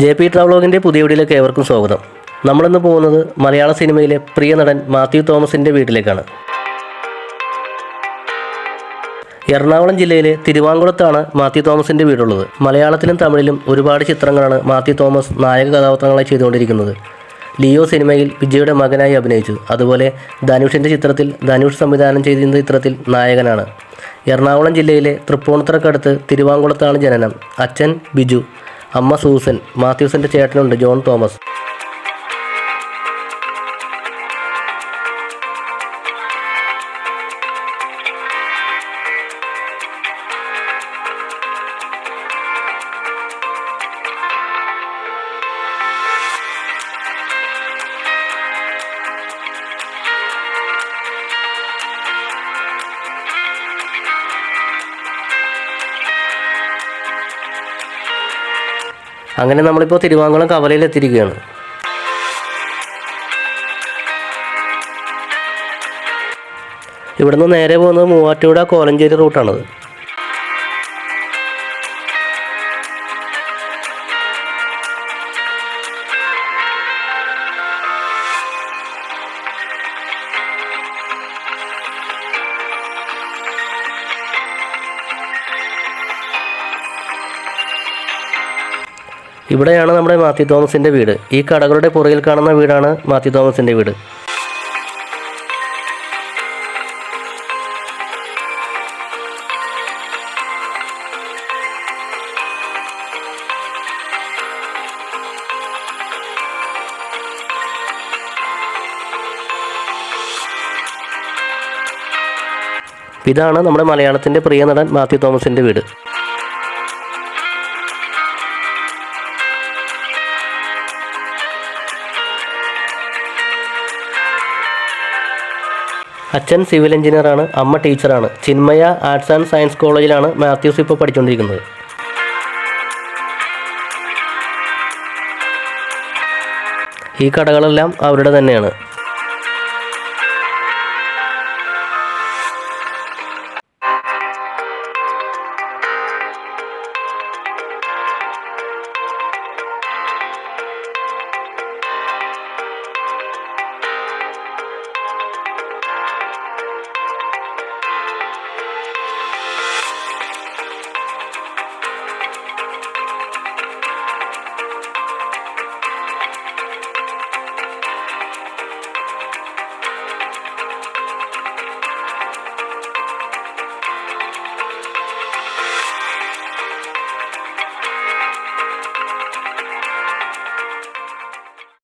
JP ട്രാവലോഗിൻ്റെ പുതിയ വീഡിയോയിലേക്ക് ഏവർക്കും സ്വാഗതം. നമ്മളിന്ന് പോകുന്നത് മലയാള സിനിമയിലെ പ്രിയ നടൻ മാത്യു തോമസിൻ്റെ വീട്ടിലേക്കാണ്. എറണാകുളം ജില്ലയിലെ തിരുവാങ്കുളത്താണ് മാത്യു തോമസിൻ്റെ വീടുള്ളത്. മലയാളത്തിലും തമിഴിലും ഒരുപാട് ചിത്രങ്ങളാണ് മാത്യു തോമസ് നായക കഥാപാത്രങ്ങളായി ചെയ്തുകൊണ്ടിരിക്കുന്നത്. ലിയോ സിനിമയിൽ വിജയുടെ മകനായി അഭിനയിച്ചു. അതുപോലെ ധനുഷിൻ്റെ ചിത്രത്തിൽ ധനുഷ് സംവിധാനം ചെയ്തിരുന്ന ചിത്രത്തിൽ നായകനാണ്. എറണാകുളം ജില്ലയിലെ തൃപ്പൂണിത്തുറക്കടുത്ത് തിരുവാങ്കുളത്താണ് ജനനം. അച്ഛൻ ബിജു, അമ്മ സൂസൻ. മാത്യൂസിൻ്റെ ചേട്ടനുണ്ട് ജോൺ തോമസ്. അങ്ങനെ നമ്മളിപ്പോൾ തിരുവാങ്കുളം കവലയിൽ എത്തിയിരിക്കുകയാണ്. ഇവിടുന്ന് നേരെ പോകുന്നത് മൂവാറ്റുപുഴ കോലഞ്ചേരി റൂട്ടാണത്. ഇവിടെയാണ് നമ്മുടെ മാത്യു തോമസിൻ്റെ വീട്. ഈ കടകളുടെ പുറകിൽ കാണുന്ന വീടാണ് മാത്യു തോമസിൻ്റെ വീട്. ഇതാണ് നമ്മുടെ മലയാളത്തിൻ്റെ പ്രിയ നടൻ മാത്യു തോമസിൻ്റെ വീട്. അച്ഛൻ സിവിൽ എഞ്ചിനീയറാണ്, അമ്മ ടീച്ചറാണ്. ചിന്മയ ആർട്സ് ആൻഡ് സയൻസ് കോളേജിലാണ് മാത്യൂസ് ഇപ്പോൾ പഠിച്ചുകൊണ്ടിരിക്കുന്നത്. ഈ കടകളെല്ലാം അവരുടെ തന്നെയാണ്.